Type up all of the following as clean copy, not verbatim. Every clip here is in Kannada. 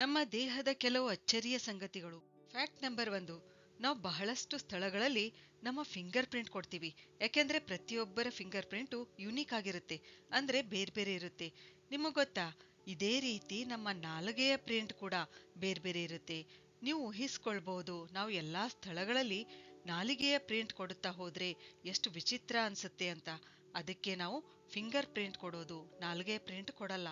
ನಮ್ಮ ದೇಹದ ಕೆಲವು ಅಚ್ಚರಿಯ ಸಂಗತಿಗಳು. Fact number 1. ನಾವು ಬಹಳಷ್ಟು ಸ್ಥಳಗಳಲ್ಲಿ ನಮ್ಮ ಫಿಂಗರ್ ಪ್ರಿಂಟ್ ಕೊಡ್ತೀವಿ. ಯಾಕೆಂದ್ರೆ ಪ್ರತಿಯೊಬ್ಬರ ಫಿಂಗರ್ ಪ್ರಿಂಟು ಯುನೀಕ್ ಆಗಿರುತ್ತೆ. ಅಂದ್ರೆ ಬೇರೆ ಬೇರೆ ಇರುತ್ತೆ. ನಿಮಗೆ ಗೊತ್ತಾ, ಇದೇ ರೀತಿ ನಮ್ಮ ನಾಲಿಗೆಯ ಪ್ರಿಂಟ್ ಕೂಡ ಬೇರೆ ಬೇರೆ ಇರುತ್ತೆ. ನೀವು ಊಹಿಸ್ಕೊಳ್ಬಹುದು, ನಾವು ಎಲ್ಲಾ ಸ್ಥಳಗಳಲ್ಲಿ ನಾಲಿಗೆಯ ಪ್ರಿಂಟ್ ಕೊಡುತ್ತಾ ಹೋದ್ರೆ ಎಷ್ಟು ವಿಚಿತ್ರ ಅನ್ಸುತ್ತೆ ಅಂತ. ಅದಕ್ಕೆ ನಾವು ಫಿಂಗರ್ ಪ್ರಿಂಟ್ ಕೊಡೋದು, ನಾಲಿಗೆಯ ಪ್ರಿಂಟ್ ಕೊಡಲ್ಲ.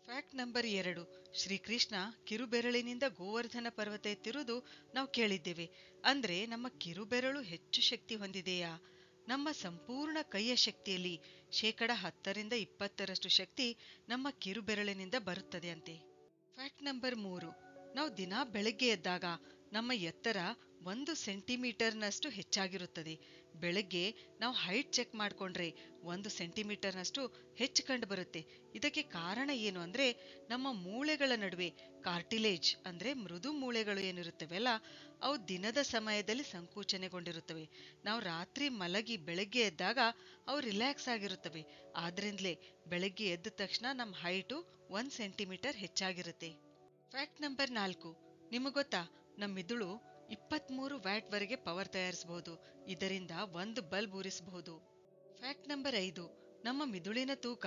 Fact number 2. ಶ್ರೀಕೃಷ್ಣ ಕಿರುಬೆರಳಿನಿಂದ ಗೋವರ್ಧನ ಪರ್ವತ ಎತ್ತಿರುವುದು ನಾವು ಕೇಳಿದ್ದೇವೆ. ಅಂದ್ರೆ ನಮ್ಮ ಕಿರುಬೆರಳು ಹೆಚ್ಚು ಶಕ್ತಿ ಹೊಂದಿದೆಯಾ? ನಮ್ಮ ಸಂಪೂರ್ಣ ಕೈಯ ಶಕ್ತಿಯಲ್ಲಿ 10% 20% ಶಕ್ತಿ ನಮ್ಮ ಕಿರುಬೆರಳಿನಿಂದ ಬರುತ್ತದೆ ಅಂತೆ. Fact number 3. ನಾವು ದಿನಾ ಬೆಳಗ್ಗೆ ಎದ್ದಾಗ ನಮ್ಮ ಎತ್ತರ 1 ಸೆಂಟಿಮೀಟರ್ನಷ್ಟು ಹೆಚ್ಚಾಗಿರುತ್ತದೆ. ಬೆಳಗ್ಗೆ ನಾವು ಹೈಟ್ ಚೆಕ್ ಮಾಡಿಕೊಂಡ್ರೆ 1 ಸೆಂಟಿಮೀಟರ್ನಷ್ಟು ಹೆಚ್ಚು ಕಂಡು ಬರುತ್ತೆ. ಇದಕ್ಕೆ ಕಾರಣ ಏನು ಅಂದ್ರೆ, ನಮ್ಮ ಮೂಳೆಗಳ ನಡುವೆ ಕಾರ್ಟಿಲೇಜ್ ಅಂದ್ರೆ ಮೃದು ಮೂಳೆಗಳು ಏನಿರುತ್ತವೆಲ್ಲ, ಅವು ದಿನದ ಸಮಯದಲ್ಲಿ ಸಂಕೋಚನೆಗೊಂಡಿರುತ್ತವೆ. ನಾವು ರಾತ್ರಿ ಮಲಗಿ ಬೆಳಗ್ಗೆ ಎದ್ದಾಗ ಅವು ರಿಲ್ಯಾಕ್ಸ್ ಆಗಿರುತ್ತವೆ. ಆದ್ರಿಂದಲೇ ಬೆಳಗ್ಗೆ ಎದ್ದ ತಕ್ಷಣ ನಮ್ಮ ಹೈಟು 1 ಸೆಂಟಿಮೀಟರ್ ಹೆಚ್ಚಾಗಿರುತ್ತೆ. Fact number 4. ನಿಮಗೆ ಗೊತ್ತಾ, ನಮ್ಮ ಮಿದುಳು 23 ವ್ಯಾಟ್ ವರೆಗೆ ಪವರ್ ತಯಾರಿಸಬಹುದು. ಇದರಿಂದ ಒಂದು ಬಲ್ಬ್ ಉರಿಸಬಹುದು. Fact number 5. ನಮ್ಮ ಮಿದುಳಿನ ತೂಕ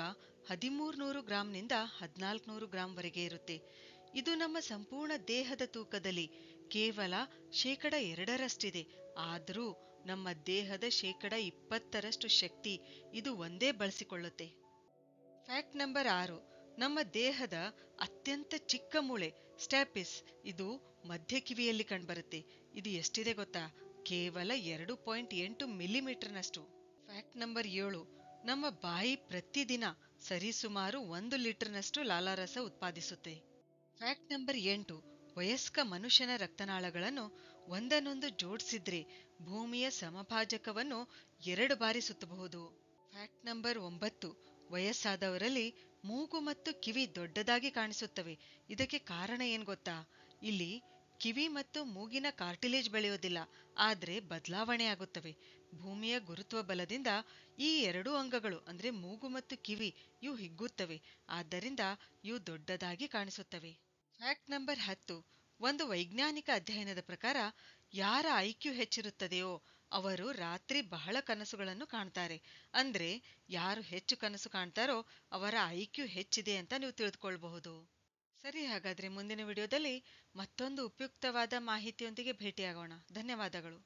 1300 ಗ್ರಾಂನಿಂದ 1400 ಗ್ರಾಂ ವರೆಗೆ ಇರುತ್ತೆ. ಇದು ನಮ್ಮ ಸಂಪೂರ್ಣ ದೇಹದ ತೂಕದಲ್ಲಿ ಕೇವಲ 2% ಆದರೂ ನಮ್ಮ ದೇಹದ 20% ಶಕ್ತಿ ಇದು ಒಂದೇ ಬಳಸಿಕೊಳ್ಳುತ್ತೆ. Fact number 6. ನಮ್ಮ ದೇಹದ ಅತ್ಯಂತ ಚಿಕ್ಕ ಮೂಳೆ ಸ್ಟ್ಯಾಪಿಸ್ ಇದು ಮಧ್ಯ ಕಿವಿಯಲ್ಲಿ ಕಂಡುಬರುತ್ತೆ. ಇದು ಎಷ್ಟಿದೆ ಗೊತ್ತಾ? ಕೇವಲ 2.8 ಮಿಲಿಮೀಟರ್ನಷ್ಟು. Fact number 7. ನಮ್ಮ ಬಾಯಿ ಪ್ರತಿದಿನ ಸರಿಸುಮಾರು 1 ಲೀಟರ್ನಷ್ಟು ಲಾಲಾರಸ ಉತ್ಪಾದಿಸುತ್ತೆ. Fact number 8. ವಯಸ್ಕ ಮನುಷ್ಯನ ರಕ್ತನಾಳಗಳನ್ನು ಒಂದನ್ನೊಂದು ಜೋಡಿಸಿದ್ರೆ ಭೂಮಿಯ ಸಮಭಾಜಕವನ್ನು 2 ಬಾರಿ ಸುತ್ತಬಹುದು. Fact number 9. ವಯಸ್ಸಾದವರಲ್ಲಿ ಮೂಗು ಮತ್ತು ಕಿವಿ ದೊಡ್ಡದಾಗಿ ಕಾಣಿಸುತ್ತವೆ. ಇದಕ್ಕೆ ಕಾರಣ ಏನ್ ಗೊತ್ತಾ? ಇಲ್ಲಿ ಕಿವಿ ಮತ್ತು ಮೂಗಿನ ಕಾರ್ಟಿಲೇಜ್ ಬೆಳೆಯೋದಿಲ್ಲ, ಆದ್ರೆ ಬದಲಾವಣೆ ಆಗುತ್ತವೆ. ಭೂಮಿಯ ಗುರುತ್ವ ಬಲದಿಂದ ಈ 2 ಅಂಗಗಳು ಅಂದ್ರೆ ಮೂಗು ಮತ್ತು ಕಿವಿ ಇವು ಹಿಗ್ಗುತ್ತವೆ. ಆದ್ದರಿಂದ ಇವು ದೊಡ್ಡದಾಗಿ ಕಾಣಿಸುತ್ತವೆ. Fact number 10. ಒಂದು ವೈಜ್ಞಾನಿಕ ಅಧ್ಯಯನದ ಪ್ರಕಾರ ಯಾರ ಐಕ್ಯೂ ಹೆಚ್ಚಿರುತ್ತದೆಯೋ ಅವರು ರಾತ್ರಿ ಬಹಳ ಕನಸುಗಳನ್ನು ಕಾಣ್ತಾರೆ. ಅಂದ್ರೆ ಯಾರು ಹೆಚ್ಚು ಕನಸು ಕಾಣ್ತಾರೋ ಅವರ ಐಕ್ಯೂ ಹೆಚ್ಚಿದೆ ಅಂತ ನೀವು ತಿಳಿದುಕೊಳ್ಳಬಹುದು. ಸರಿ, ಹಾಗಾದ್ರೆ ಮುಂದಿನ ವಿಡಿಯೋದಲ್ಲಿ ಮತ್ತೊಂದು ಉಪಯುಕ್ತವಾದ ಮಾಹಿತಿಯೊಂದಿಗೆ ಭೇಟಿಯಾಗೋಣ. ಧನ್ಯವಾದಗಳು.